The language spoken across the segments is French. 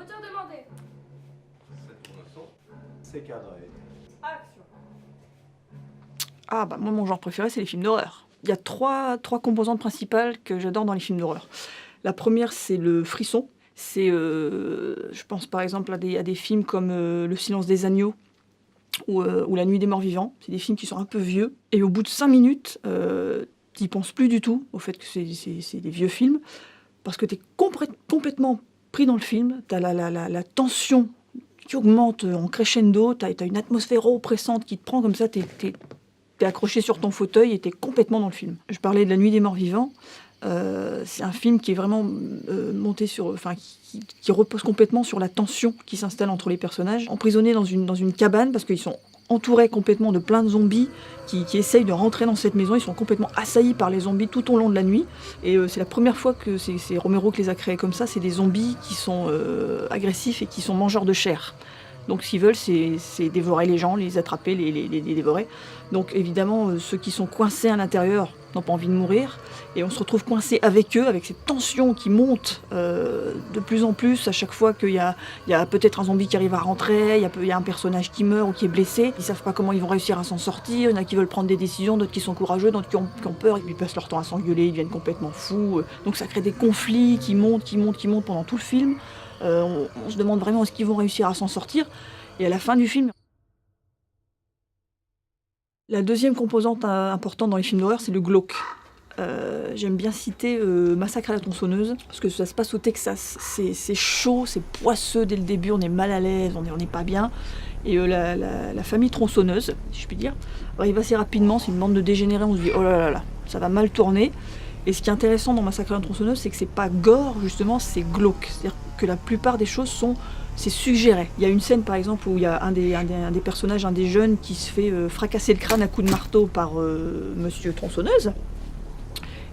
Hauteur demandée. C'est cadré. Action. Ah bah moi mon genre préféré c'est les films d'horreur. Il y a trois composantes principales que j'adore dans les films d'horreur. La première c'est le frisson. C'est, je pense par exemple à des films comme Le silence des agneaux ou La nuit des morts vivants. C'est des films qui sont un peu vieux. Et au bout de 5 minutes, t'y penses plus du tout au fait que c'est des vieux films. Parce que t'es complètement pris dans le film. T'as la tension qui augmente en crescendo. T'as une atmosphère oppressante qui te prend comme ça. T'es accroché sur ton fauteuil et t'es complètement dans le film. Je parlais de La nuit des morts vivants. C'est un film qui est vraiment monté sur, qui repose complètement sur la tension qui s'installe entre les personnages, emprisonnés dans une cabane parce qu'ils sont entourés complètement de plein de zombies qui essayent de rentrer dans cette maison. Ils sont complètement assaillis par les zombies tout au long de la nuit. Et c'est la première fois que c'est Romero qui les a créés comme ça. C'est des zombies qui sont agressifs et qui sont mangeurs de chair. Donc ce qu'ils veulent, c'est dévorer les gens, les attraper, les dévorer. Donc évidemment, ceux qui sont coincés à l'intérieur n'ont pas envie de mourir. Et on se retrouve coincé avec eux, avec cette tension qui monte de plus en plus à chaque fois qu'il y a peut-être un zombie qui arrive à rentrer, il y a un personnage qui meurt ou qui est blessé. Ils ne savent pas comment ils vont réussir à s'en sortir. Il y en a qui veulent prendre des décisions, d'autres qui sont courageux, d'autres qui ont peur, et puis ils passent leur temps à s'engueuler, ils deviennent complètement fous. Donc ça crée des conflits qui montent pendant tout le film. On se demande vraiment est-ce qu'ils vont réussir à s'en sortir. Et à la fin du film, la deuxième composante importante dans les films d'horreur, c'est le glauque. J'aime bien citer Massacre à la tronçonneuse, parce que ça se passe au Texas. C'est chaud, c'est poisseux dès le début, on est mal à l'aise, on n'est pas bien. Et la famille tronçonneuse, si je puis dire, arrive assez rapidement, c'est une bande de dégénérés, on se dit oh là là là, ça va mal tourner. Et ce qui est intéressant dans Massacre à la tronçonneuse, c'est que c'est pas gore, justement, c'est glauque. C'est-à-dire que la plupart des choses c'est suggéré. Il y a une scène, par exemple, où il y a un des personnages, un des jeunes, qui se fait fracasser le crâne à coups de marteau par Monsieur Tronçonneuse.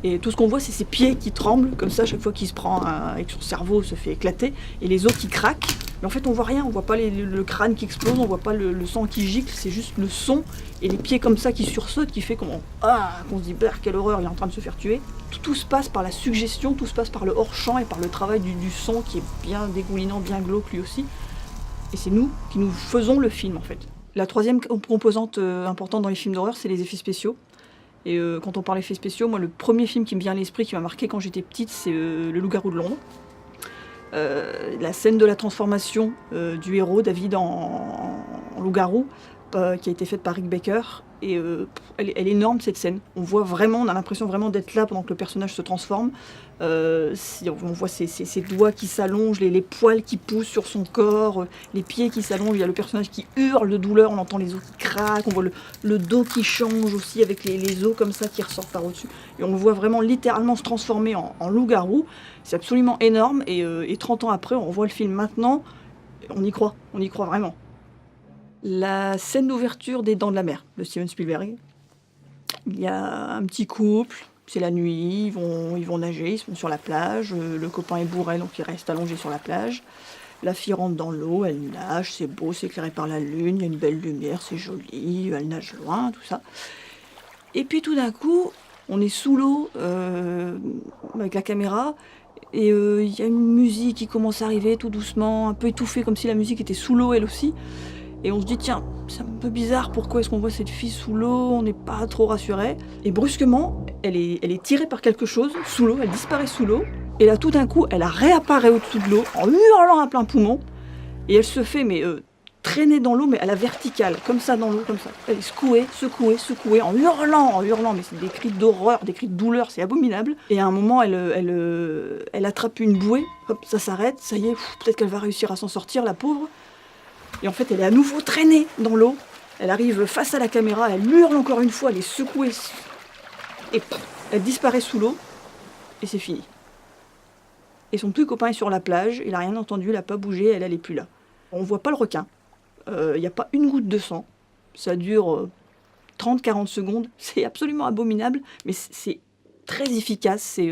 Et tout ce qu'on voit, c'est ses pieds qui tremblent, comme ça, chaque fois qu'il se prend, et que son cerveau se fait éclater, et les os qui craquent. Mais en fait, on voit rien, on voit pas le crâne qui explose, on voit pas le sang qui gicle, c'est juste le son, et les pieds comme ça qui sursautent, qui fait qu'on se dit, quelle horreur, il est en train de se faire tuer. Tout se passe par la suggestion, tout se passe par le hors-champ et par le travail du son qui est bien dégoulinant, bien glauque lui aussi. Et c'est nous qui nous faisons le film, en fait. La troisième composante importante dans les films d'horreur, c'est les effets spéciaux. Et quand on parle d'effets spéciaux, moi, le premier film qui me vient à l'esprit, qui m'a marqué quand j'étais petite, c'est Le Loup-garou de Londres. La scène de la transformation du héros, David, en loup-garou, qui a été faite par Rick Baker. Et elle est énorme, cette scène. On a l'impression vraiment d'être là pendant que le personnage se transforme. On voit ses doigts qui s'allongent, les poils qui poussent sur son corps, les pieds qui s'allongent, il y a le personnage qui hurle de douleur, on entend les os qui craquent, on voit le dos qui change aussi avec les os comme ça qui ressortent par au-dessus. Et on le voit vraiment littéralement se transformer en loup-garou. C'est absolument énorme et 30 ans après, on voit le film maintenant, on y croit vraiment. La scène d'ouverture des Dents de la Mer de Steven Spielberg. Il y a un petit couple, c'est la nuit, ils vont nager, ils sont sur la plage, le copain est bourré donc il reste allongé sur la plage. La fille rentre dans l'eau, elle nage, c'est beau, c'est éclairé par la lune, il y a une belle lumière, c'est joli, elle nage loin, tout ça. Et puis tout d'un coup, on est sous l'eau avec la caméra, et il y a une musique qui commence à arriver tout doucement, un peu étouffée, comme si la musique était sous l'eau elle aussi. Et on se dit, tiens, c'est un peu bizarre, pourquoi est-ce qu'on voit cette fille sous l'eau, on n'est pas trop rassuré. Et brusquement, elle est tirée par quelque chose sous l'eau, elle disparaît sous l'eau. Et là, tout d'un coup, elle réapparaît au-dessus de l'eau, en hurlant à plein poumon. Et elle se fait traîner dans l'eau, mais à la verticale, comme ça dans l'eau, comme ça. Elle est secouée, en hurlant. Mais c'est des cris d'horreur, des cris de douleur, c'est abominable. Et à un moment, elle attrape une bouée, hop, ça s'arrête, ça y est, peut-être qu'elle va réussir à s'en sortir, la pauvre. Et en fait, elle est à nouveau traînée dans l'eau. Elle arrive face à la caméra, elle hurle encore une fois, elle est secouée. Et elle disparaît sous l'eau. Et c'est fini. Et son petit copain est sur la plage, il n'a rien entendu, il n'a pas bougé, elle n'est plus là. On ne voit pas le requin. Il n'y a pas une goutte de sang. Ça dure 30-40 secondes. C'est absolument abominable, mais c'est très efficace. C'est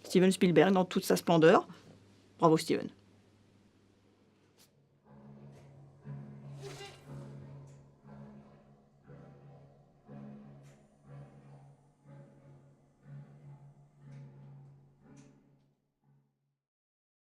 Steven Spielberg dans toute sa splendeur. Bravo Steven.